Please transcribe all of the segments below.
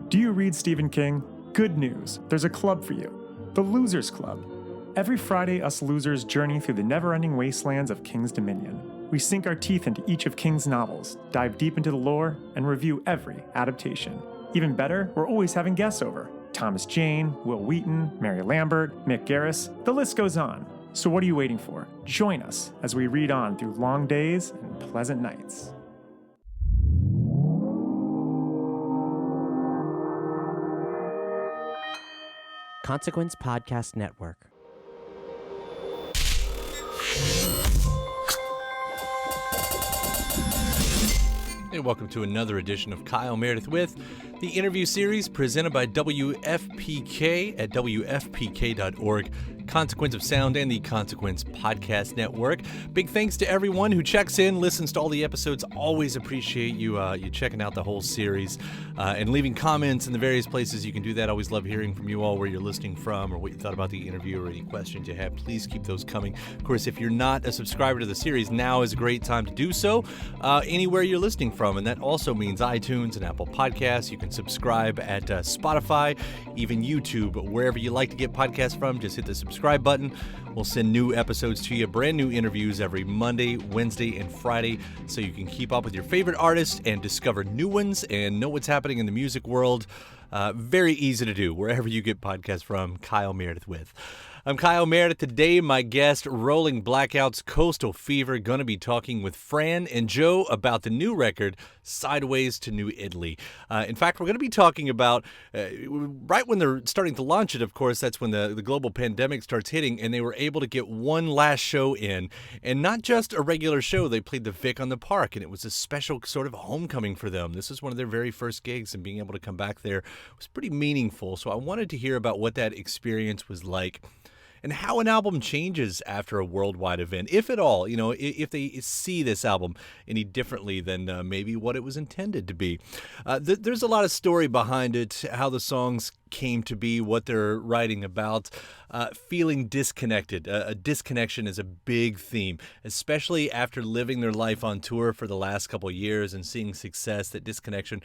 Do you read Stephen King? Good news, there's a club for you. The Losers Club. Every Friday, us losers journey through the never-ending wastelands of King's Dominion. We sink our teeth into each of King's novels, dive deep into the lore, and review every adaptation. Even better, we're always having guests over. Thomas Jane, Will Wheaton, Mary Lambert, Mick Garris, the list goes on. So what are you waiting for? Join us as we read on through long days and pleasant nights. Consequence Podcast Network. And welcome to another edition of Kyle Meredith with the interview series presented by WFPK at WFPK.org, Consequence of Sound, and the Consequence Podcast Network. Big thanks to everyone who checks in, listens to all the episodes. Always appreciate you checking out the whole series and leaving comments in the various places you can do that. Always love hearing from you all, where you're listening from or what you thought about the interview or any questions you have. Please keep those coming. Of course, if you're not a subscriber to the series, now is a great time to do so anywhere you're listening from. And that also means iTunes and Apple Podcasts. You can subscribe at Spotify, even YouTube, wherever you like to get podcasts from. Just hit the subscribe button. We'll send new episodes to you, brand new interviews every Monday, Wednesday, and Friday, so you can keep up with your favorite artists and discover new ones and know what's happening in the music world. Very easy to do wherever you get podcasts from. Kyle Meredith with. I'm Kyle Meredith. Today, my guest, Rolling Blackouts, Coastal Fever, going to be talking with Fran and Joe about the new record, Sideways to New Italy. In fact, we're going to be talking about, right when they're starting to launch it, of course, that's when the global pandemic starts hitting, and they were able to get one last show in. And not just a regular show, they played the Vic in the Park, and it was a special sort of homecoming for them. This was one of their very first gigs, and being able to come back there was pretty meaningful. So I wanted to hear about what that experience was like, and how an album changes after a worldwide event, if at all, if they see this album any differently than maybe what it was intended to be. There's a lot of story behind it, how the songs came to be, what they're writing about, feeling disconnected. A disconnection is a big theme, especially after living their life on tour for the last couple of years and seeing success. That disconnection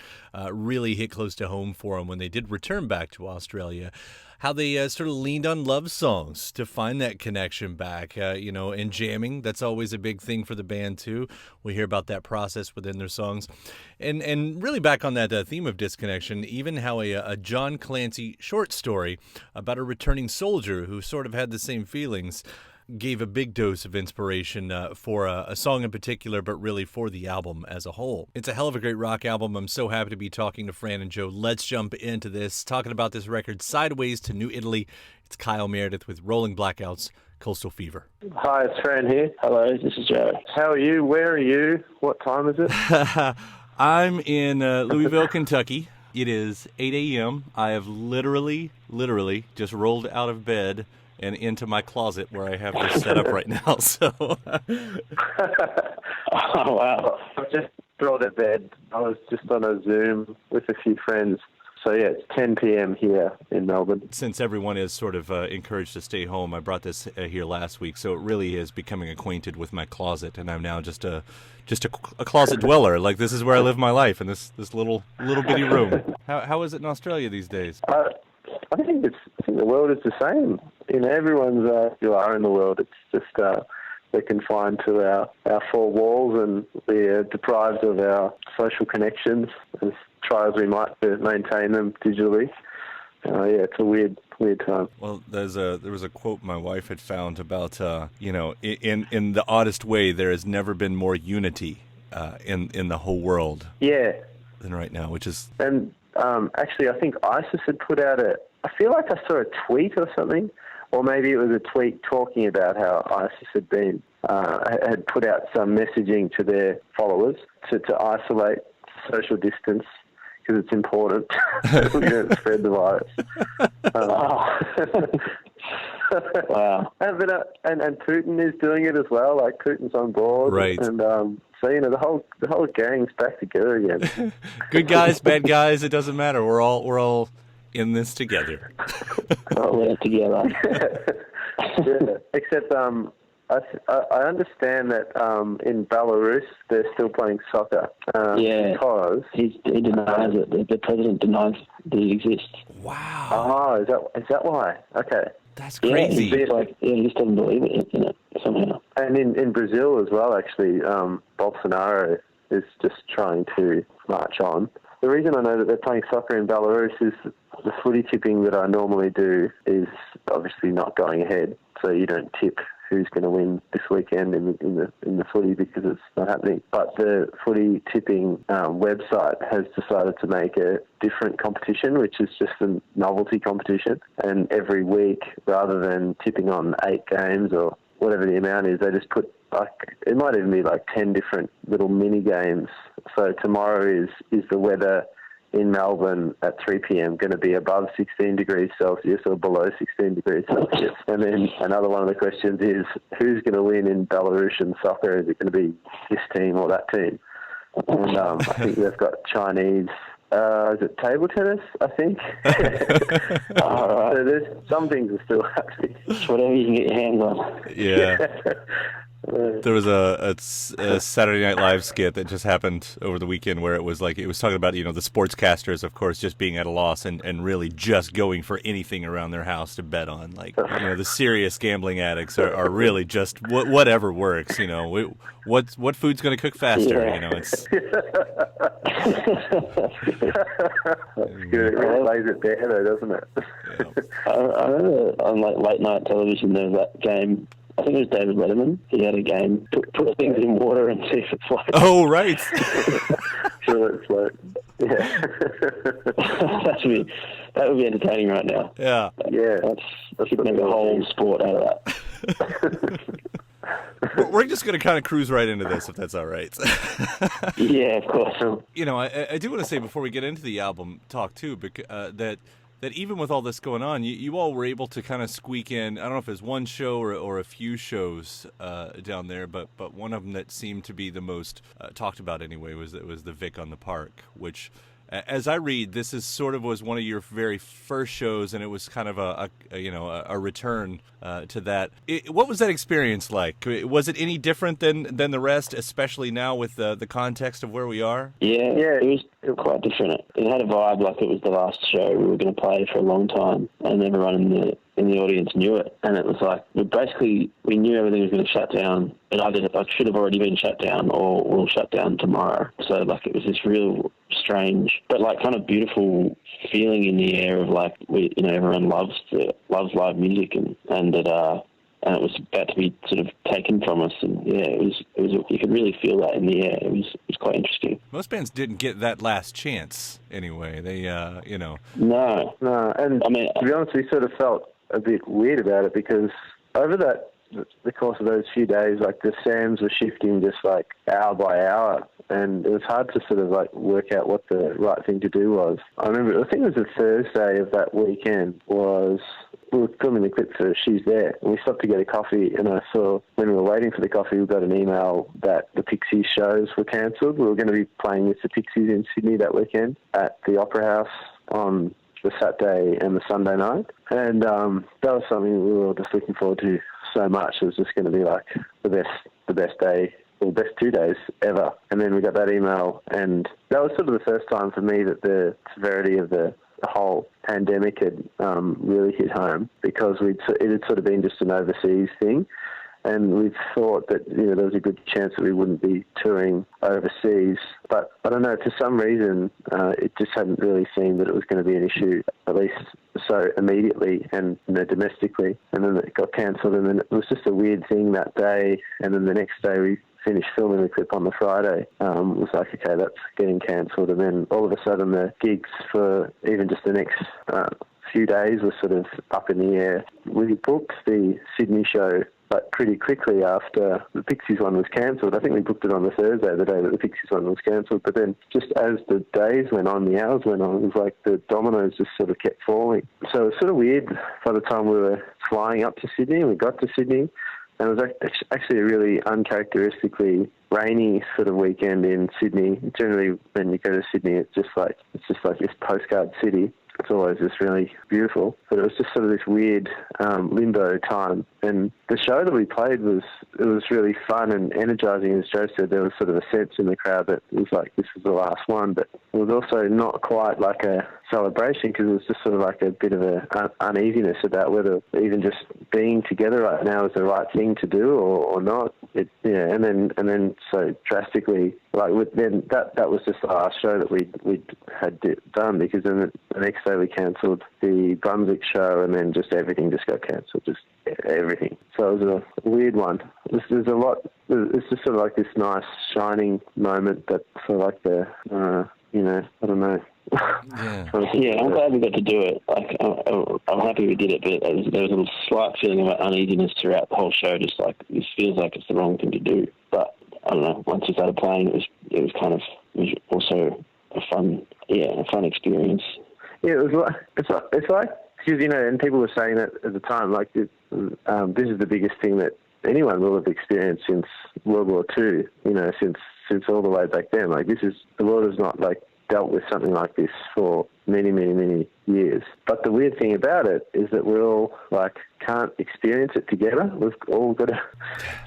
really hit close to home for them when they did return back to Australia. How they sort of leaned on love songs to find that connection back, and jamming. That's always a big thing for the band, too. We hear about that process within their songs. And really back on that theme of disconnection, even how a John Clancy short story about a returning soldier who sort of had the same feelings gave a big dose of inspiration for a song in particular, but really for the album as a whole. It's a hell of a great rock album. I'm so happy to be talking to Fran and Joe. Let's jump into this, talking about this record, Sideways to New Italy. It's Kyle Meredith with Rolling Blackouts, Coastal Fever. Hi, it's Fran here. Hello, this is Joe. How are you? Where are you? What time is it? I'm in Louisville, Kentucky. It is 8 a.m. I have literally just rolled out of bed and into my closet where I have this set up right now. So, oh wow! I've just rolled out of bed. I was just on a Zoom with a few friends. So yeah, it's 10 p.m. here in Melbourne. Since everyone is sort of encouraged to stay home, I brought this here last week, so it really is becoming acquainted with my closet, and I'm now just a closet dweller. Like, this is where I live my life, in this little bitty room. How is it in Australia these days? I think the world is the same. Everyone's you are in the world. It's just we're confined to our four walls, and we're deprived of our social connections, as try as we might to maintain them digitally. It's a weird time. Well, there was a quote my wife had found about in the oddest way, there has never been more unity in the whole world. Yeah. Than right now, which is. And actually, I think ISIS had put out I feel like I saw a tweet or something, or maybe it was a tweet talking about how ISIS had put out some messaging to their followers to isolate, social distance, because it's important. We don't spread the virus. Wow. And Putin is doing it as well. Like, Putin's on board. Right. And so the whole gang's back together again. Good guys, bad guys, it doesn't matter. We're all in this together. We're together. Yeah. Except I understand that in Belarus they're still playing soccer. Because he denies it. The president denies that it exists. Wow. Oh, is that why? Okay. That's crazy. He just doesn't believe it somehow. And in Brazil as well, actually, Bolsonaro is just trying to march on. The reason I know that they're playing soccer in Belarus is the footy tipping that I normally do is obviously not going ahead. So you don't tip who's going to win this weekend in the footy because it's not happening. But the footy tipping website has decided to make a different competition, which is just a novelty competition. And every week, rather than tipping on 8 games or whatever the amount is, they just put it might even be 10 different little mini games. So tomorrow is the weather in Melbourne at 3 p.m. going to be above 16 degrees Celsius or below 16 degrees Celsius? And then another one of the questions is, who's going to win in Belarusian soccer? Is it going to be this team or that team? And I think they've got Chinese, is it table tennis, I think? So there's some things are still happening. It's whatever you can get your hands on. Yeah. There was a Saturday Night Live skit that just happened over the weekend where it was talking about, the sportscasters, of course, just being at a loss and really just going for anything around their house to bet on. The serious gambling addicts are really just whatever works, what food's going to cook faster, It's good. It really lays it bare though, doesn't it? Yeah. I remember on late night television there was that game. I think it was David Letterman. He had a game, put things in water and see if it floats. Oh, right. Sure, it floats. Yeah. that would be entertaining right now. Yeah. Yeah. That's make a whole sport out of that. We're just going to kind of cruise right into this, if that's all right. Yeah, of course. I do want to say before we get into the album talk, too, that even with all this going on, you all were able to kind of squeak in, I don't know if it was one show or a few shows down there, but one of them that seemed to be the most talked about anyway was the Vic in the Park, which, as I read, this is was one of your very first shows, and it was kind of a return to that. What was that experience like? Was it any different than the rest, especially now with the context of where we are? Yeah, it was quite different. It had a vibe like it was the last show we were going to play for a long time, and everyone in the audience knew it. And it was like we knew everything was going to shut down. It either should have already been shut down or will shut down tomorrow. So it was this real strange but kind of beautiful feeling in the air of everyone loves live music and it was about to be sort of taken from us, and it was you could really feel that in the air. It was quite interesting. Most bands didn't get that last chance anyway. They No, and to be honest, we sort of felt a bit weird about it because over the course of those few days, the SAMs were shifting just hour by hour, and it was hard to sort of work out what the right thing to do was. I remember, I think it was the Thursday of that weekend we were filming the clip for She's There, and we stopped to get a coffee, and I saw, when we were waiting for the coffee, we got an email that the Pixies shows were cancelled. We were going to be playing with the Pixies in Sydney that weekend at the Opera House on the Saturday and the Sunday night, and that was something we were all just looking forward to so much. It was just going to be the best day, or best 2 days ever. And then we got that email, and that was sort of the first time for me that the severity of the whole pandemic had really hit home, because it had sort of been just an overseas thing, and we thought that there was a good chance that we wouldn't be touring overseas. But I don't know, for some reason it just hadn't really seemed that it was going to be an issue, at least so immediately and domestically. And then it got cancelled, and then it was just a weird thing that day. And then the next day we finished filming the clip on the Friday. It was okay, that's getting cancelled. And then all of a sudden the gigs for even just the next few days were sort of up in the air. We booked the Sydney show pretty quickly after the Pixies one was cancelled. I think we booked it on the Thursday, the day that the Pixies one was cancelled. But then just as the days went on, the hours went on, it was the dominoes just sort of kept falling. So it was sort of weird by the time we were flying up to Sydney, and we got to Sydney, and it was actually a really uncharacteristically rainy sort of weekend in Sydney. Generally, when you go to Sydney, it's just like this postcard city. it's always just really beautiful. But it was just sort of this weird limbo time. And the show that we played was really fun and energizing. As Joe said, there was sort of a sense in the crowd that it was like this was the last one, but it was also not quite like a celebration because it was just sort of like a bit of a uneasiness about whether even just being together right now is the right thing to do or not. And then so drastically, like then that was just the last show that we had done, because then the next day we cancelled the Brunswick show, and then just everything just got cancelled, just everything. So it was a weird one. There's a lot. It's just sort of like this nice shining moment, but sort of like the I don't know. Yeah, I'm glad we got to do it. Like, I'm happy we did it, but there was a slight feeling of uneasiness throughout the whole show. Just like, this feels like it's the wrong thing to do. But I don't know. Once we started playing, it was also a fun experience. Yeah, it's like because and people were saying that at the time, like this is the biggest thing that anyone will have experienced since World War II. Since all the way back then. Like, the world has not like dealt with something like this for many, many, many years. But the weird thing about it is that we all can't experience it together. We've all got to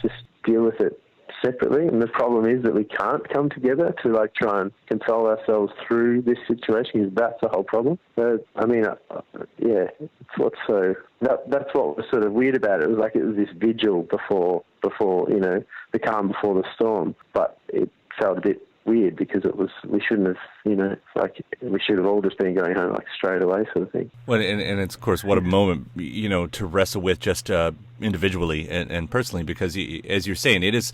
just deal with it separately. And the problem is that we can't come together to try and console ourselves through this situation, because that's the whole problem. So, that's what was sort of weird about it. It was like it was this vigil before the calm before the storm. But it felt a bit weird because we shouldn't have, we should have all just been going home straight away, sort of thing. Well, and it's, of course, what a moment, to wrestle with just individually and personally, because as you're saying, it is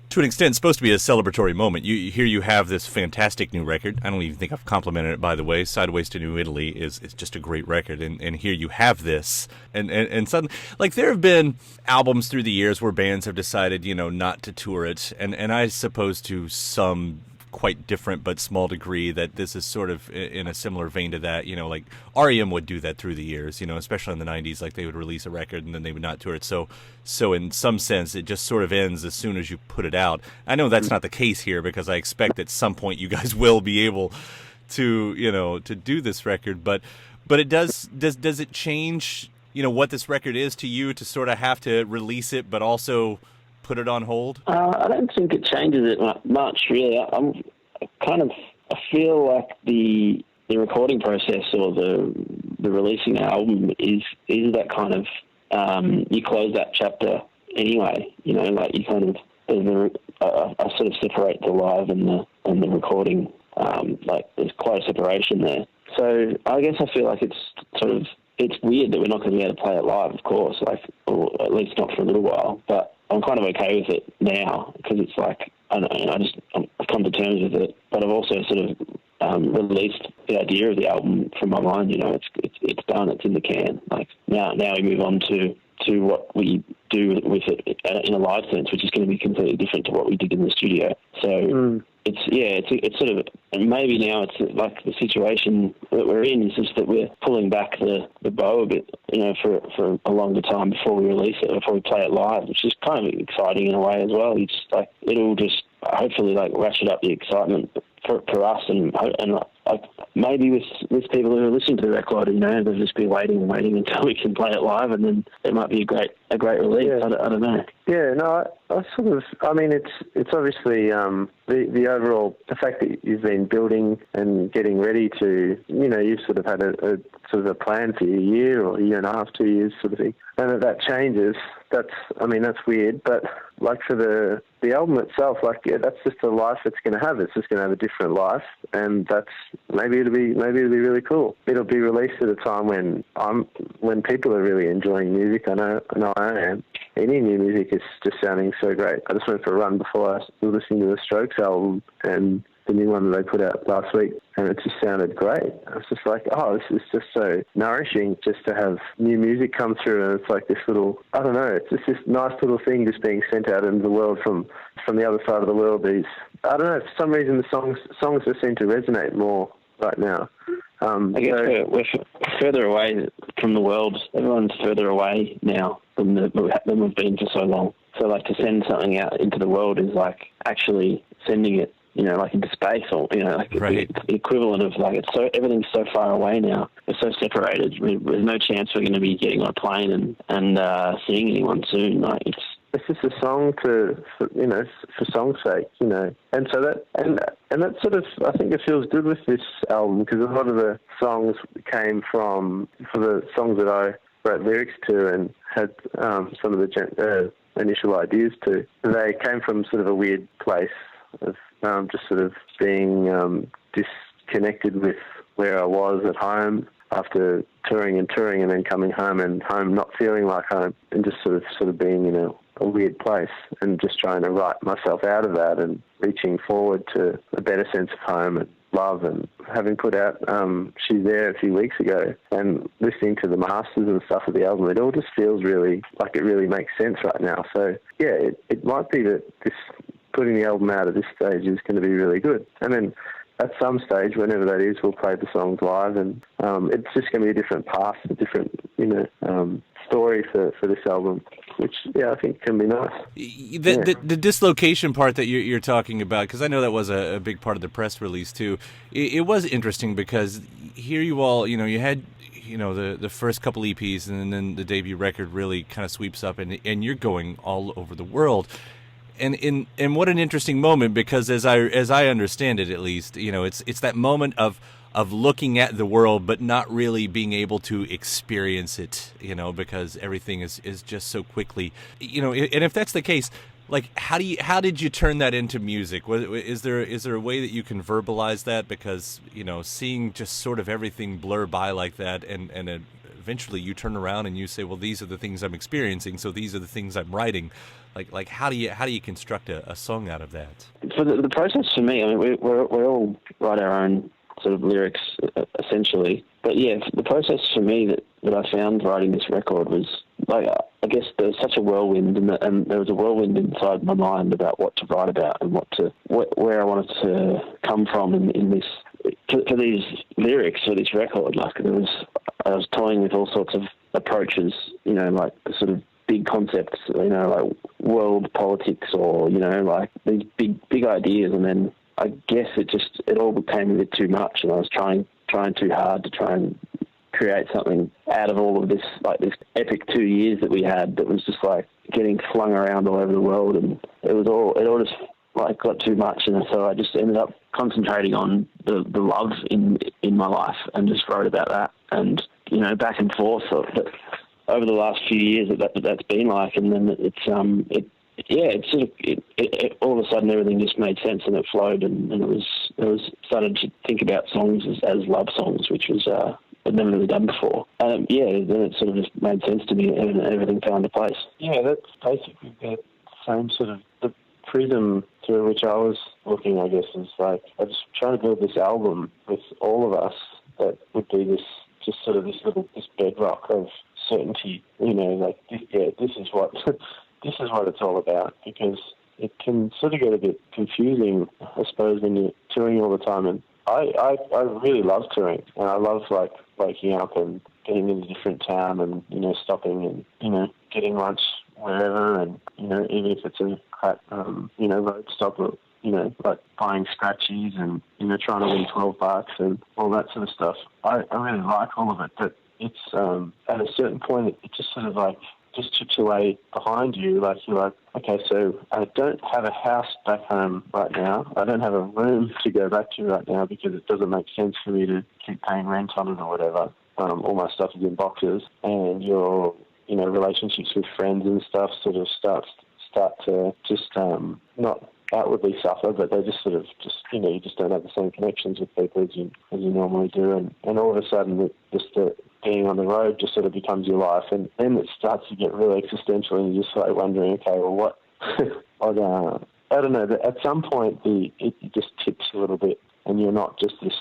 to an extent supposed to be a celebratory moment. Here you have this fantastic new record. I don't even think I've complimented it, by the way. Sideways to New Italy is just a great record, and here you have this, and suddenly, there have been albums through the years where bands have decided, not to tour it, and I suppose to some quite different but small degree that this is sort of in a similar vein to that. Like R.E.M. would do that through the years, especially in the 90s. Like, they would release a record and then they would not tour it. So in some sense, it just sort of ends as soon as you put it out. I know that's not the case here, because I expect at some point you guys will be able to, to do this record. But it does it change, what this record is to you, to sort of have to release it but also put it on hold? I don't think it changes it much, really. I feel like the recording process or the releasing an album is that kind of you close that chapter anyway. You kind of I sort of separate the live and the recording. There's quite a separation there. So I guess I feel like it's weird that we're not going to be able to play it live, of course, or at least not for a little while. But I'm kind of okay with it now, because it's I've come to terms with it. But I've also sort of released the idea of the album from my mind. It's done. It's in the can. Now we move on to what we do with it in a live sense, which is going to be completely different to what we did in the studio. So it's sort of, and maybe now it's like the situation that we're in is just that we're pulling back the bow a bit, for a longer time before we release it, before we play it live, which is kind of exciting in a way as well. It's it'll just hopefully ratchet up the excitement for us, and maybe with people who are listening to the record, they'll just be waiting until we can play it live, and then it might be a great release. Yeah. I don't know. Yeah, no, it's obviously the overall, the fact that you've been building and getting ready to, you've sort of had a sort of a plan for a year or a year and a half, 2 years sort of thing, and that changes. That's weird, but for the album itself, that's just the life it's going to have. It's just going to have a different life, and maybe it'll be really cool. It'll be released at a time when people are really enjoying music. I know I am. Any new music is just sounding so great. I just went for a run before I was listening to the Strokes album and the new one that they put out last week, and it just sounded great. I was just like, this is just so nourishing just to have new music come through, and it's like this little, I don't know, it's just this nice little thing just being sent out into the world from the other side of the world. I don't know, for some reason the songs just seem to resonate more right now. I guess we're further away from the world. Everyone's further away now than we've been for so long. So to send something out into the world is like actually sending it like into space, or like Right. the equivalent of like everything's so far away now. We're so separated. There's no chance we're going to be getting on a plane and seeing anyone soon. Like it's just a song for song's sake, and so that sort of, I think it feels good with this album, because a lot of the songs came from, for the songs that I wrote lyrics to and had some of the initial ideas to, they came from sort of a weird place of just sort of being disconnected with where I was at home after touring and then coming home and home not feeling like home, and just sort of being in a weird place, and just trying to write myself out of that and reaching forward to a better sense of home and love. And having put out She's There a few weeks ago and listening to the masters and stuff of the album, it all just feels really like it really makes sense right now. So yeah, it might be that this putting the album out at this stage is going to be really good. And then at some stage, whenever that is, we'll play the songs live, and it's just going to be a different path, a different, story for this album, which, I think can be nice. The dislocation part that you're talking about, because I know that was a big part of the press release too, it was interesting because here you all, you had, the first couple EPs, and then the debut record really kind of sweeps up, and you're going all over the world. And what an interesting moment, because as I understand it, at least, it's that moment of looking at the world but not really being able to experience it, because everything is just so quickly, and if that's the case, like how did you turn that into music? Is there a way that you can verbalize that? Because seeing just sort of everything blur by like that, and eventually you turn around and you say, well, these are the things I'm experiencing, so these are the things I'm writing. Like how do you construct a song out of that? For the process for me, I mean, we all write our own sort of lyrics essentially. But yeah, the process for me that I found writing this record was, like, I guess there was such a whirlwind, and there was a whirlwind inside my mind about what to write about and where I wanted to come from in this for these lyrics for this record. Like I was toying with all sorts of approaches, like the sort of big concepts, like world politics, or like these big ideas, and then I guess it all became a bit too much, and I was trying too hard to try and create something out of all of this, like this epic 2 years that we had, that was just like getting flung around all over the world, and it all just like got too much, and so I just ended up concentrating on the love in my life and just wrote about that, and back and forth over the last few years that's been like, and then it all of a sudden everything just made sense, and it flowed, and it was started to think about songs as love songs, which was I'd never really done before. Then it sort of just made sense to me, and everything fell into place. Yeah, that's basically the same sort of the prism through which I was looking, I guess, is like I was trying to build this album with all of us that would be this bedrock of certainty, like this is what this is what it's all about, because it can sort of get a bit confusing, I suppose, when you're touring all the time. And I really love touring, and I love like waking up and getting in a different town and stopping and getting lunch wherever, and even if it's a crap road stop, or like buying scratchies and trying to win $12 and all that sort of stuff. I really like all of it, but it's at a certain point it just sort of like just chips away behind you. Like you're like, okay, so I don't have a house back home right now. I don't have a room to go back to right now because it doesn't make sense for me to keep paying rent on it or whatever. All my stuff is in boxes, and your relationships with friends and stuff sort of start to just not outwardly suffer, but they just sort of you just don't have the same connections with people as you normally do, and all of a sudden being on the road just sort of becomes your life, and then it starts to get really existential, and you're just like wondering, okay, well, what I don't know, but at some point it just tips a little bit, and you're not just this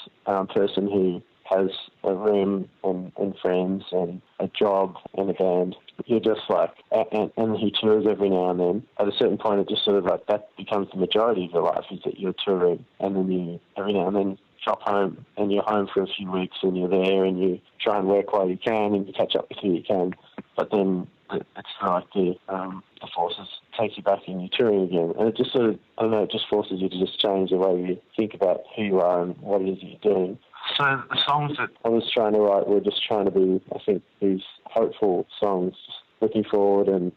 person who has a room and friends and a job and a band. You're just like, and who tours every now and then. At a certain point, it just sort of like that becomes the majority of your life, is that you're touring, and then you every now and then drop home, and you're home for a few weeks, and you're there, and you try and work while you can, and you catch up with who you can. But then it's like the forces takes you back and you're touring again. And it just sort of, I don't know, it just forces you to just change the way you think about who you are and what it is that you're doing. So the songs that I was trying to write were just trying to be, I think, these hopeful songs, just looking forward and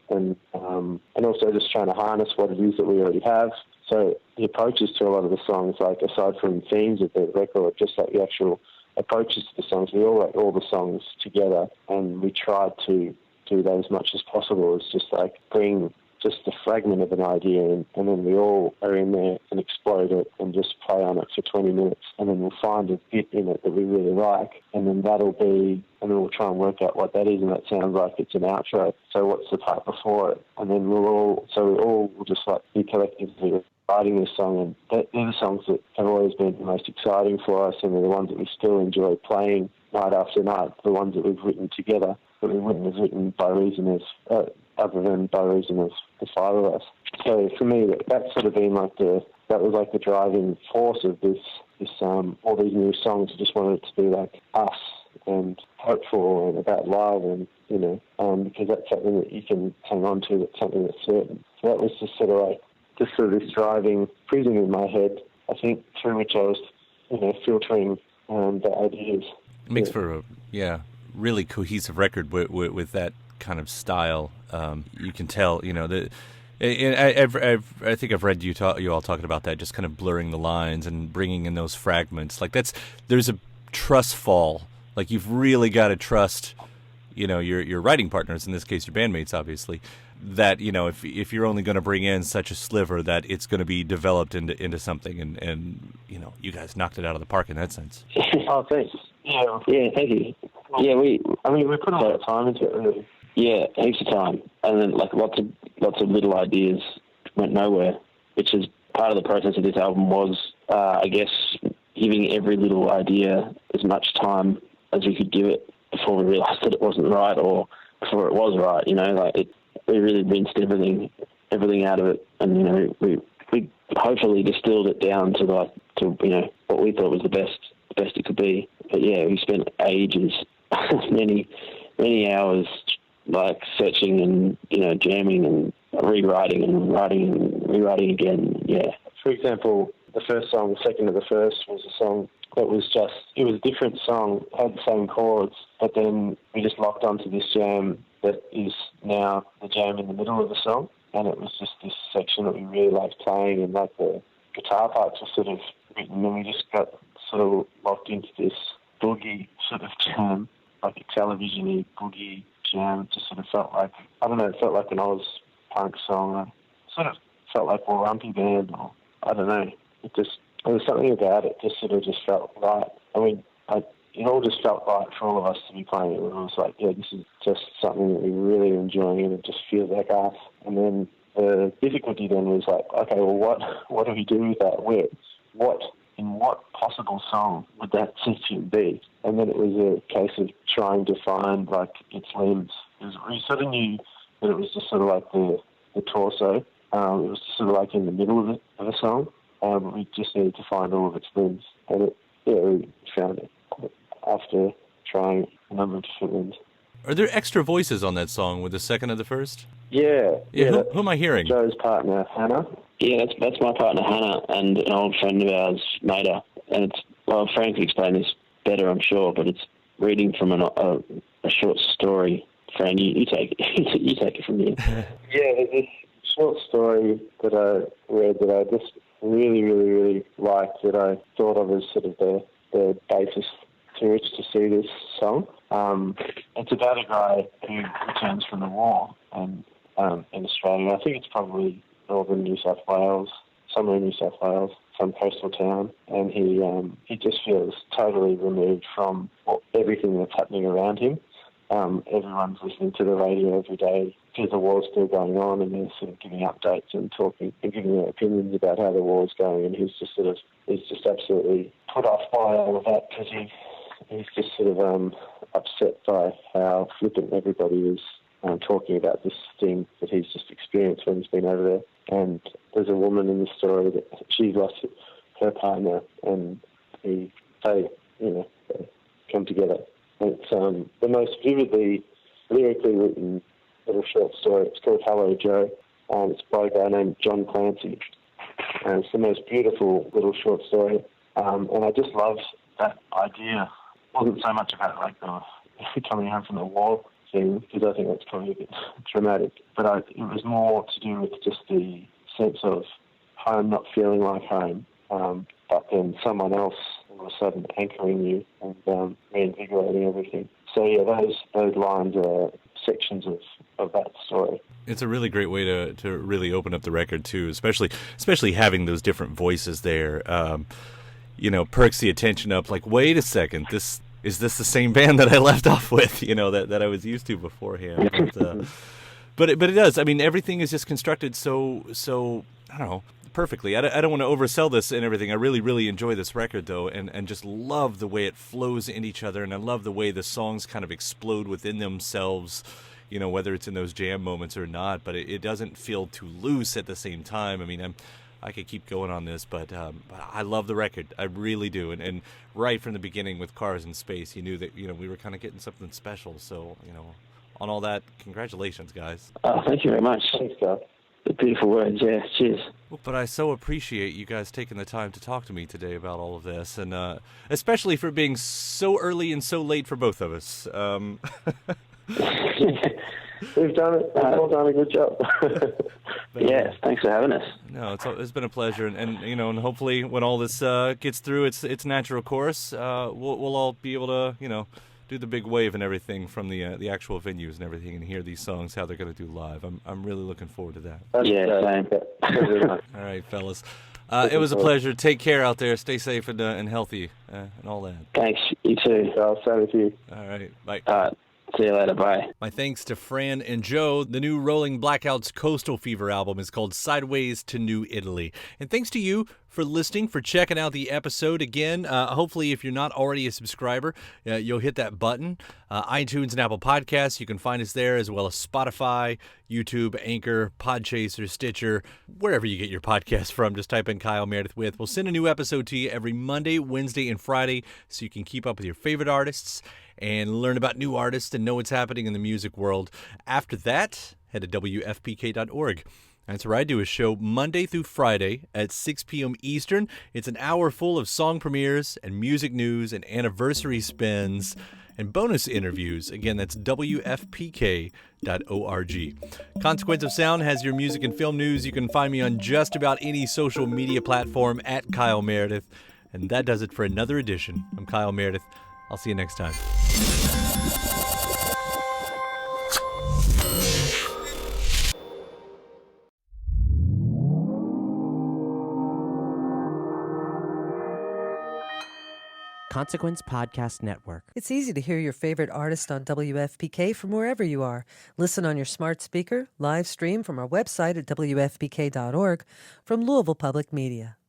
also just trying to harness what it is that we already have. So the approaches to a lot of the songs, like aside from themes of the record, just like the actual approaches to the songs, we all write all the songs together, and we tried to do that as much as possible. It's just like bring just a fragment of an idea and then we all are in there and explode it and just play on it for 20 minutes, and then we'll find a bit in it that we really like, and then we'll try and work out what that is, and that sounds like it's an outro. So what's the part before it? And then we all will just like be collectively writing this song, and they're the songs that have always been the most exciting for us, and they're the ones that we still enjoy playing night after night, the ones that we've written together that we wouldn't have written by reason of other than by reason of the five of us. So for me, that's sort of been like that was like the driving force of this all these new songs. I just wanted it to be like us and hopeful and about love, and because that's something that you can hang on to, that's something that's certain. So that was just sort of this driving prism in my head, I think, through which I was filtering the ideas. It makes for a really cohesive record with that kind of style. You can tell, I think I've read you all talking about that, just kind of blurring the lines and bringing in those fragments. Like there's a trust fall. Like you've really got to trust, your writing partners, in this case your bandmates, obviously, that if you're only going to bring in such a sliver, that it's going to be developed into something, and you guys knocked it out of the park in that sense. Oh, thanks. Yeah, thank you. Yeah, we put a lot of time into it, really. Yeah, heaps of time, and then like lots of little ideas went nowhere, which is part of the process of this album was, I guess, giving every little idea as much time as we could give it before we realised that it wasn't right, or before it was right. We really rinsed everything out of it, and we hopefully distilled it down to what we thought was the best it could be. But yeah, we spent ages, many hours, like searching and jamming and rewriting and writing and rewriting again. Yeah. For example, the first song, the second of the first, was a song that was it was a different song, had the same chords, but then we just locked onto this jam that is now the jam in the middle of the song, and it was just this section that we really liked playing, and like the guitar parts were sort of written, and we just got sort of locked into this boogie sort of jam, like a television-y boogie jam. It just sort of felt like, I don't know, it felt like an Oz punk song. It sort of felt like a Rumpy Band, or I don't know. There was something about it just felt right. I mean, it all just felt right for all of us to be playing it. It was like, yeah, this is just something that we're really enjoying, and it just feels like us. And then the difficulty then was like, okay, well, what do we do with that? In what possible song would that section be? And then it was a case of trying to find like its limbs. We sort of knew that it was just sort of like the torso. It was sort of like in the middle of a song. We just needed to find all of its limbs, and we found it after trying a number of different limbs. Are there extra voices on that song with the second of the first? Yeah. Who am I hearing? Joe's partner, Hannah. Yeah, that's my partner, Hannah, and an old friend of ours, Maida. And Fran can explain this better, I'm sure, but it's reading from a short story. Fran, you take it. You take it from here. Yeah, there's this short story that I read that I just really, really, really liked, that I thought of as sort of the basis to which to see this song. It's about a guy who returns from the war in Australia. I think it's probably northern New South Wales, somewhere in New South Wales, some coastal town, and he just feels totally removed from everything that's happening around him. Everyone's listening to the radio every day because the war's still going on, and they're sort of giving updates and talking and giving their opinions about how the war's going, and he's just absolutely put off by all of that because he's just sort of upset by how flippant everybody is talking about this thing that he's just experienced when he's been over there. And there's a woman in the story that she's lost her partner, and they come together. And it's the most vividly, lyrically written little short story. It's called Hello, Joe. It's by a guy named John Clancy. And it's the most beautiful little short story. And I just love that idea. It wasn't so much about like the coming home from the war thing, because I think that's probably a bit dramatic. But it was more to do with just the sense of home not feeling like home, but then someone else all of a sudden anchoring you and reinvigorating everything. So yeah, those lines are sections of that story. It's a really great way to really open up the record too, especially having those different voices there. Perks the attention up. Like, wait a second, is this the same band that I left off with? That I was used to beforehand. But it does. I mean, everything is just constructed so I don't know, perfectly. I don't want to oversell this and everything. I really, really enjoy this record, though, and just love the way it flows in each other, and I love the way the songs kind of explode within themselves, whether it's in those jam moments or not, but it doesn't feel too loose at the same time. I mean, I could keep going on this, but I love the record. I really do. And right from the beginning with Cars in Space, you knew that, we were kind of getting something special. So, on all that, congratulations, guys. Oh, thank you very much. Thanks, God. The beautiful words, yeah. Cheers. But I so appreciate you guys taking the time to talk to me today about all of this, and especially for being so early and so late for both of us. We've done it. We've all done a good job. Yeah, thanks for having us. No, it's been a pleasure, and and hopefully when all this gets through its natural course, we'll all be able to do the big wave and everything from the actual venues and everything, and hear these songs how they're going to do live. I'm really looking forward to that. Same. All right, fellas. It was a pleasure. Take care out there. Stay safe and healthy and all that. Thanks. You too. I'll stay with you. All right. Bye. See you later. Bye. My thanks to Fran and Joe. The new Rolling Blackouts Coastal Fever album is called Sideways to New Italy. And thanks to you for listening, for checking out the episode again. Hopefully, if you're not already a subscriber, you'll hit that button. iTunes and Apple Podcasts, you can find us there, as well as Spotify, YouTube, Anchor, Podchaser, Stitcher, wherever you get your podcasts from. Just type in Kyle Meredith with. We'll send a new episode to you every Monday, Wednesday, and Friday, so you can keep up with your favorite artists and learn about new artists and know what's happening in the music world. After that, head to WFPK.org. That's where I do a show Monday through Friday at 6 p.m. Eastern. It's an hour full of song premieres and music news and anniversary spins and bonus interviews. Again, that's WFPK.org. Consequence of Sound has your music and film news. You can find me on just about any social media platform at Kyle Meredith. And that does it for another edition. I'm Kyle Meredith. I'll see you next time. Consequence Podcast Network. It's easy to hear your favorite artist on WFPK from wherever you are. Listen on your smart speaker, live stream from our website at WFPK.org, from Louisville Public Media.